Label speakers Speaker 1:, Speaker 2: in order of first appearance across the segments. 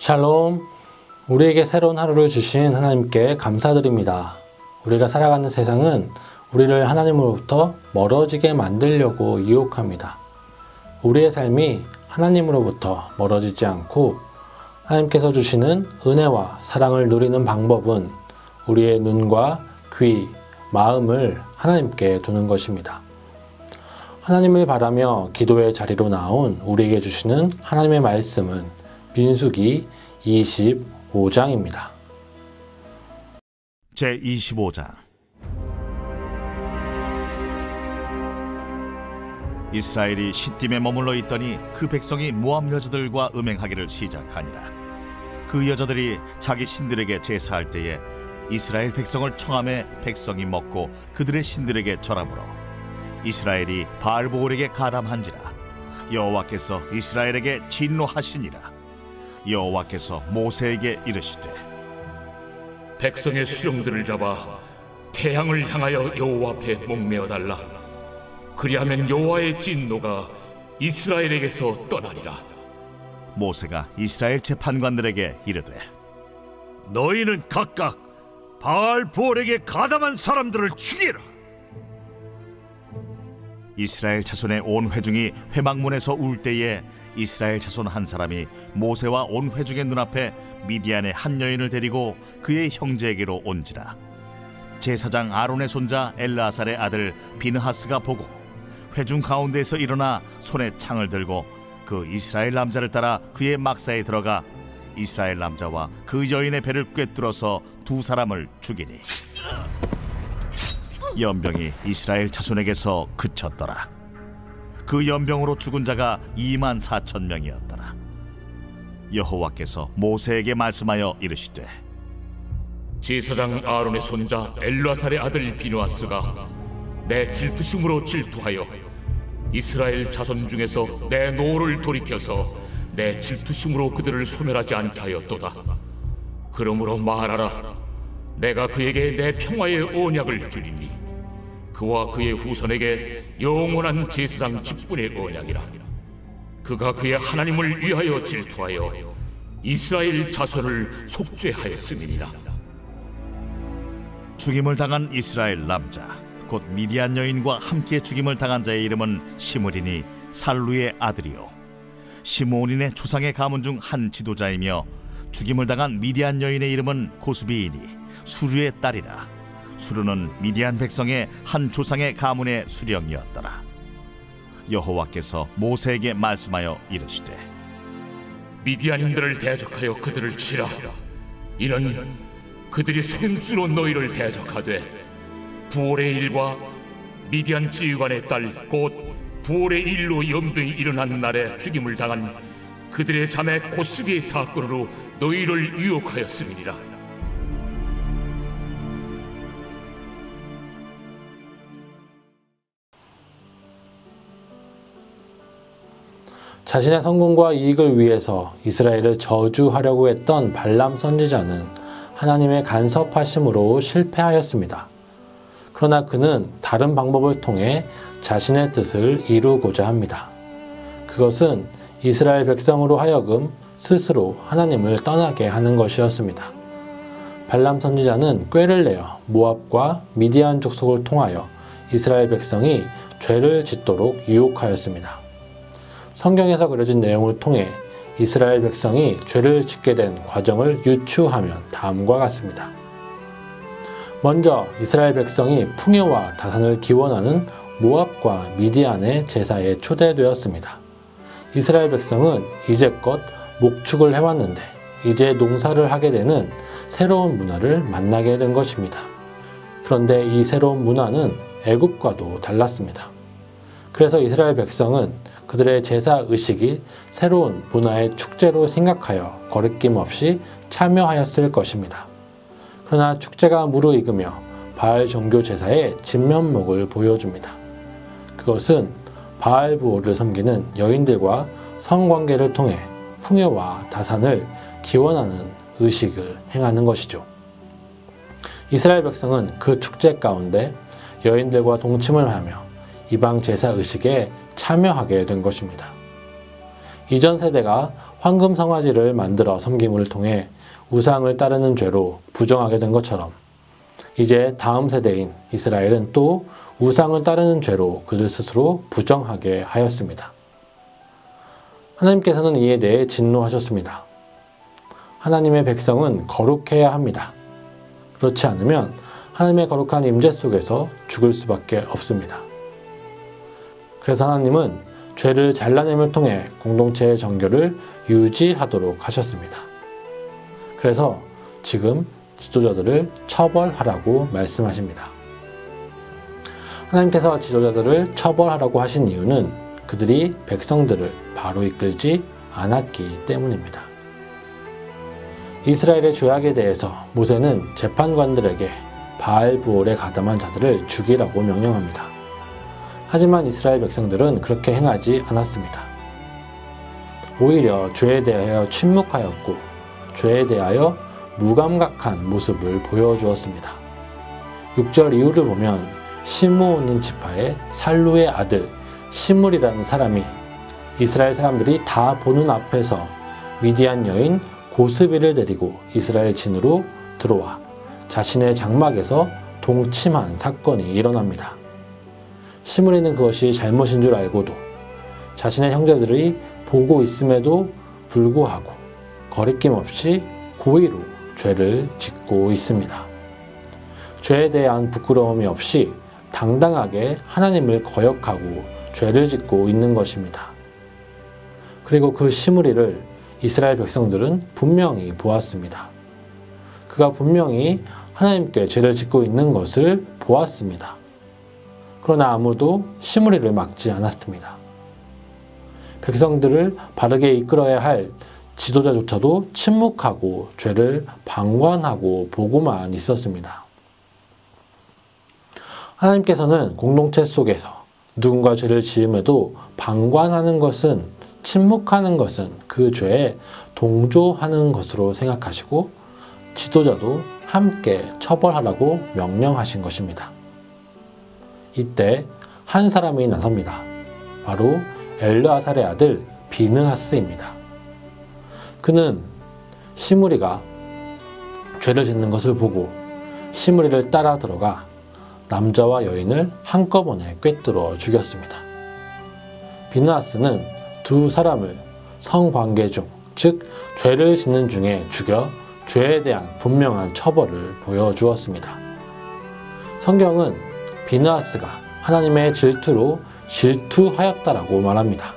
Speaker 1: 샬롬. 우리에게 새로운 하루를 주신 하나님께 감사드립니다. 우리가 살아가는 세상은 우리를 하나님으로부터 멀어지게 만들려고 유혹합니다. 우리의 삶이 하나님으로부터 멀어지지 않고 하나님께서 주시는 은혜와 사랑을 누리는 방법은 우리의 눈과 귀, 마음을 하나님께 두는 것입니다. 하나님을 바라며 기도의 자리로 나온 우리에게 주시는 하나님의 말씀은 민수기 25장입니다.
Speaker 2: 제25장. 이스라엘이 시딤에 머물러 있더니 그 백성이 모압 여자들과 음행하기를 시작하니라. 그 여자들이 자기 신들에게 제사할 때에 이스라엘 백성을 청함에 백성이 먹고 그들의 신들에게 절하므로 이스라엘이 바알보올에게 가담한지라. 여호와께서 이스라엘에게 진노하시니라. 여호와께서 모세에게 이르시되
Speaker 3: 백성의 수령들을 잡아 태양을 향하여 여호와 앞에 목매어 달라. 그리하면 여호와의 진노가 이스라엘에게서 떠나리라.
Speaker 2: 모세가 이스라엘 재판관들에게 이르되
Speaker 4: 너희는 각각 바알보올에게 가담한 사람들을 죽이라.
Speaker 2: 이스라엘 자손의 온 회중이 회막문에서 울 때에 이스라엘 자손 한 사람이 모세와 온 회중의 눈앞에 미디안의 한 여인을 데리고 그의 형제에게로 온지라. 제사장 아론의 손자 엘르아살의 아들 비느하스가 보고 회중 가운데에서 일어나 손에 창을 들고 그 이스라엘 남자를 따라 그의 막사에 들어가 이스라엘 남자와 그 여인의 배를 꿰뚫어서 두 사람을 죽이니 연병이 이스라엘 자손에게서 그쳤더라. 그 연병으로 죽은 자가 24,000명이었더라. 여호와께서 모세에게 말씀하여 이르시되
Speaker 3: 제사장 아론의 손자 엘르아살의 아들 비느하스가 내 질투심으로 질투하여 이스라엘 자손 중에서 내 노를 돌이켜서 내 질투심으로 그들을 소멸하지 않게 하였도다. 그러므로 말하라. 내가 그에게 내 평화의 언약을 주리니 그와 그의 후손에게 영원한 제사장 직분의 언약이라. 그가 그의 하나님을 위하여 질투하여 이스라엘 자손을 속죄하였음이니라.
Speaker 2: 죽임을 당한 이스라엘 남자 곧 미디안 여인과 함께 죽임을 당한 자의 이름은 시므리니 살루의 아들이요 시므온인의 조상의 가문 중 한 지도자이며 죽임을 당한 미디안 여인의 이름은 고스비이니 수르의 딸이라. 수르는 미디안 백성의 한 조상의 가문의 수령이었더라. 여호와께서 모세에게 말씀하여 이르시되
Speaker 3: 미디안인들을 대적하여 그들을 치라. 이는 그들이 손수로 너희를 대적하되 부올의 일과 미디안 지휘관의 딸 곧 부올의 일로 염등이 일어난 날에 죽임을 당한 그들의 자매 고스비의 사건으로 너희를 유혹하였음이니라.
Speaker 1: 자신의 성공과 이익을 위해서 이스라엘을 저주하려고 했던 발람 선지자는 하나님의 간섭하심으로 실패하였습니다. 그러나 그는 다른 방법을 통해 자신의 뜻을 이루고자 합니다. 그것은 이스라엘 백성으로 하여금 스스로 하나님을 떠나게 하는 것이었습니다. 발람 선지자는 꾀를 내어 모압과 미디안 족속을 통하여 이스라엘 백성이 죄를 짓도록 유혹하였습니다. 성경에서 그려진 내용을 통해 이스라엘 백성이 죄를 짓게 된 과정을 유추하면 다음과 같습니다. 먼저 이스라엘 백성이 풍요와 다산을 기원하는 모압과 미디안의 제사에 초대되었습니다. 이스라엘 백성은 이제껏 목축을 해왔는데 이제 농사를 하게 되는 새로운 문화를 만나게 된 것입니다. 그런데 이 새로운 문화는 애굽과도 달랐습니다. 그래서 이스라엘 백성은 그들의 제사 의식이 새로운 문화의 축제로 생각하여 거리낌 없이 참여하였을 것입니다. 그러나 축제가 무르익으며 바알 정교 제사의 진면목을 보여줍니다. 그것은 바알부올을 섬기는 여인들과 성관계를 통해 풍요와 다산을 기원하는 의식을 행하는 것이죠. 이스라엘 백성은 그 축제 가운데 여인들과 동침을 하며 이방 제사 의식에 참여하게 된 것입니다. 이전 세대가 황금 성화지를 만들어 섬김을 통해 우상을 따르는 죄로 부정하게 된 것처럼 이제 다음 세대인 이스라엘은 또 우상을 따르는 죄로 그들 스스로 부정하게 하였습니다. 하나님께서는 이에 대해 진노하셨습니다. 하나님의 백성은 거룩해야 합니다. 그렇지 않으면 하나님의 거룩한 임재 속에서 죽을 수밖에 없습니다. 그래서 하나님은 죄를 잘라냄을 통해 공동체의 정교를 유지하도록 하셨습니다. 그래서 지금 지도자들을 처벌하라고 말씀하십니다. 하나님께서 지도자들을 처벌하라고 하신 이유는 그들이 백성들을 바로 이끌지 않았기 때문입니다. 이스라엘의 죄악에 대해서 모세는 재판관들에게 바알 부올에 가담한 자들을 죽이라고 명령합니다. 하지만 이스라엘 백성들은 그렇게 행하지 않았습니다. 오히려 죄에 대하여 침묵하였고 죄에 대하여 무감각한 모습을 보여주었습니다. 6절 이후를 보면 시므온 지파의 살루의 아들 시므리라는 사람이 이스라엘 사람들이 다 보는 앞에서 미디안 여인 고스비를 데리고 이스라엘 진으로 들어와 자신의 장막에서 동침한 사건이 일어납니다. 시므리는 그것이 잘못인 줄 알고도 자신의 형제들이 보고 있음에도 불구하고 거리낌 없이 고의로 죄를 짓고 있습니다. 죄에 대한 부끄러움이 없이 당당하게 하나님을 거역하고 죄를 짓고 있는 것입니다. 그리고 그 시므리를 이스라엘 백성들은 분명히 보았습니다. 그가 분명히 하나님께 죄를 짓고 있는 것을 보았습니다. 그러나 아무도 시므리를 막지 않았습니다. 백성들을 바르게 이끌어야 할 지도자조차도 침묵하고 죄를 방관하고 보고만 있었습니다. 하나님께서는 공동체 속에서 누군가 죄를 지음에도 방관하는 것은, 침묵하는 것은 그 죄에 동조하는 것으로 생각하시고 지도자도 함께 처벌하라고 명령하신 것입니다. 이때 한 사람이 나섭니다. 바로 엘르아살의 아들 비느하스입니다. 그는 시므리가 죄를 짓는 것을 보고 시므리를 따라 들어가 남자와 여인을 한꺼번에 꿰뚫어 죽였습니다. 비느하스는 두 사람을 성관계 중, 즉 죄를 짓는 중에 죽여 죄에 대한 분명한 처벌을 보여주었습니다. 성경은 비느하스가 하나님의 질투로 질투하였다라고 말합니다.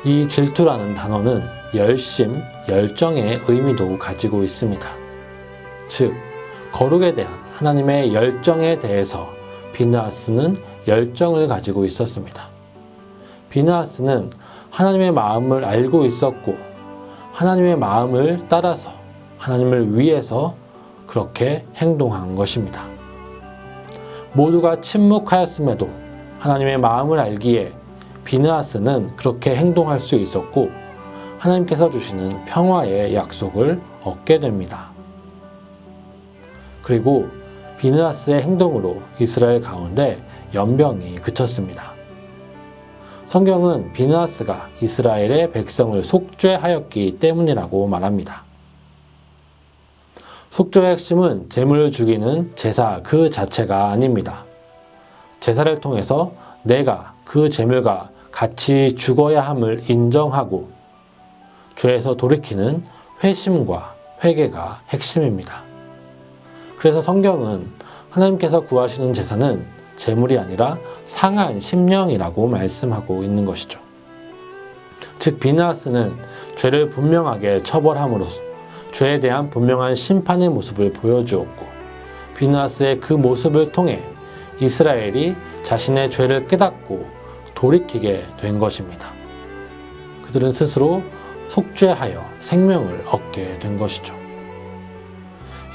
Speaker 1: 이 질투라는 단어는 열심, 열정의 의미도 가지고 있습니다. 즉, 거룩에 대한 하나님의 열정에 대해서 비느하스는 열정을 가지고 있었습니다. 비느하스는 하나님의 마음을 알고 있었고 하나님의 마음을 따라서 하나님을 위해서 그렇게 행동한 것입니다. 모두가 침묵하였음에도 하나님의 마음을 알기에 비느하스는 그렇게 행동할 수 있었고 하나님께서 주시는 평화의 약속을 얻게 됩니다. 그리고 비느하스의 행동으로 이스라엘 가운데 연병이 그쳤습니다. 성경은 비느하스가 이스라엘의 백성을 속죄하였기 때문이라고 말합니다. 속죄의 핵심은 제물을 죽이는 제사 그 자체가 아닙니다. 제사를 통해서 내가 그 제물과 같이 죽어야 함을 인정하고 죄에서 돌이키는 회심과 회개가 핵심입니다. 그래서 성경은 하나님께서 구하시는 제사는 제물이 아니라 상한 심령이라고 말씀하고 있는 것이죠. 즉 비느하스는 죄를 분명하게 처벌함으로써 죄에 대한 분명한 심판의 모습을 보여주었고 비느하스의 그 모습을 통해 이스라엘이 자신의 죄를 깨닫고 돌이키게 된 것입니다. 그들은 스스로 속죄하여 생명을 얻게 된 것이죠.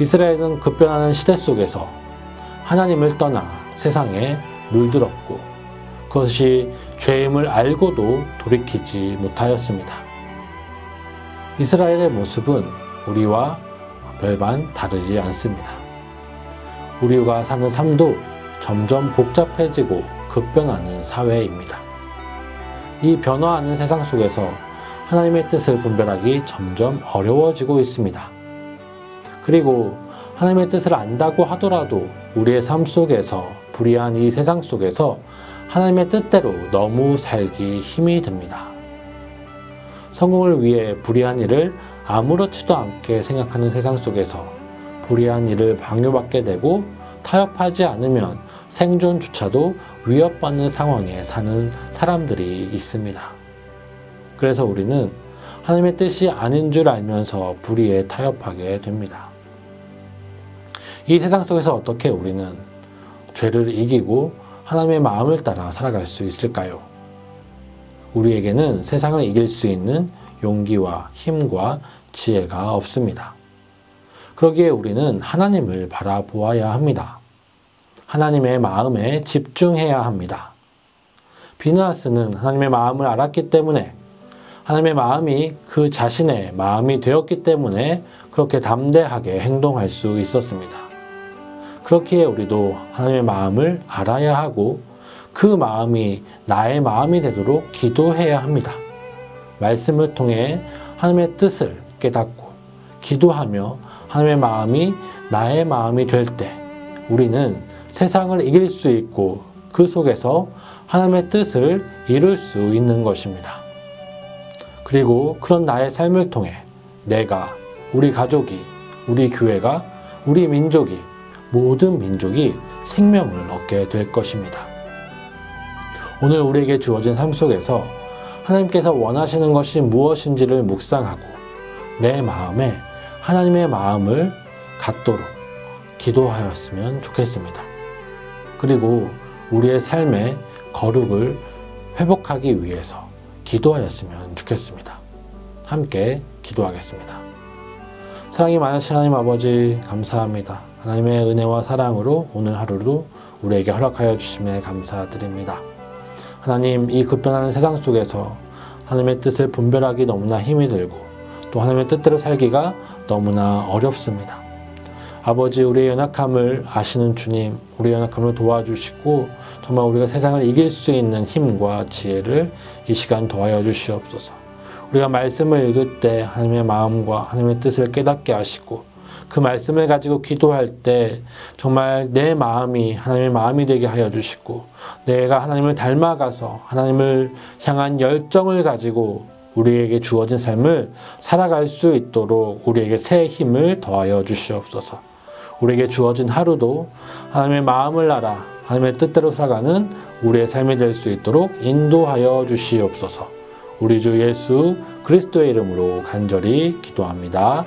Speaker 1: 이스라엘은 급변하는 시대 속에서 하나님을 떠나 세상에 물들었고 그것이 죄임을 알고도 돌이키지 못하였습니다. 이스라엘의 모습은 우리와 별반 다르지 않습니다. 우리가 사는 삶도 점점 복잡해지고 급변하는 사회입니다. 이 변화하는 세상 속에서 하나님의 뜻을 분별하기 점점 어려워지고 있습니다. 그리고 하나님의 뜻을 안다고 하더라도 우리의 삶 속에서, 불의한 이 세상 속에서 하나님의 뜻대로 너무 살기 힘이 듭니다. 성공을 위해 불의한 일을 아무렇지도 않게 생각하는 세상 속에서 불의한 일을 방해받게 되고, 타협하지 않으면 생존조차도 위협받는 상황에 사는 사람들이 있습니다. 그래서 우리는 하나님의 뜻이 아닌 줄 알면서 불의에 타협하게 됩니다. 이 세상 속에서 어떻게 우리는 죄를 이기고 하나님의 마음을 따라 살아갈 수 있을까요? 우리에게는 세상을 이길 수 있는 용기와 힘과 지혜가 없습니다. 그러기에 우리는 하나님을 바라보아야 합니다. 하나님의 마음에 집중해야 합니다. 비느하스는 하나님의 마음을 알았기 때문에, 하나님의 마음이 그 자신의 마음이 되었기 때문에 그렇게 담대하게 행동할 수 있었습니다. 그렇기에 우리도 하나님의 마음을 알아야 하고 그 마음이 나의 마음이 되도록 기도해야 합니다. 말씀을 통해 하나님의 뜻을 깨닫고 기도하며 하나님의 마음이 나의 마음이 될 때 우리는 세상을 이길 수 있고 그 속에서 하나님의 뜻을 이룰 수 있는 것입니다. 그리고 그런 나의 삶을 통해 내가, 우리 가족이, 우리 교회가, 우리 민족이, 모든 민족이 생명을 얻게 될 것입니다. 오늘 우리에게 주어진 삶 속에서 하나님께서 원하시는 것이 무엇인지를 묵상하고 내 마음에 하나님의 마음을 갖도록 기도하였으면 좋겠습니다. 그리고 우리의 삶의 거룩을 회복하기 위해서 기도하였으면 좋겠습니다. 함께 기도하겠습니다. 사랑이 많으신 하나님 아버지, 감사합니다. 하나님의 은혜와 사랑으로 오늘 하루도 우리에게 허락하여 주심에 감사드립니다. 하나님, 이 급변하는 세상 속에서 하나님의 뜻을 분별하기 너무나 힘이 들고 또 하나님의 뜻대로 살기가 너무나 어렵습니다. 아버지, 우리의 연약함을 아시는 주님, 우리의 연약함을 도와주시고 정말 우리가 세상을 이길 수 있는 힘과 지혜를 이 시간 더하여 주시옵소서. 우리가 말씀을 읽을 때 하나님의 마음과 하나님의 뜻을 깨닫게 하시고 그 말씀을 가지고 기도할 때 정말 내 마음이 하나님의 마음이 되게 하여 주시고 내가 하나님을 닮아가서 하나님을 향한 열정을 가지고 우리에게 주어진 삶을 살아갈 수 있도록 우리에게 새 힘을 더하여 주시옵소서. 우리에게 주어진 하루도 하나님의 마음을 알아 하나님의 뜻대로 살아가는 우리의 삶이 될 수 있도록 인도하여 주시옵소서. 우리 주 예수 그리스도의 이름으로 간절히 기도합니다.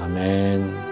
Speaker 1: 아멘.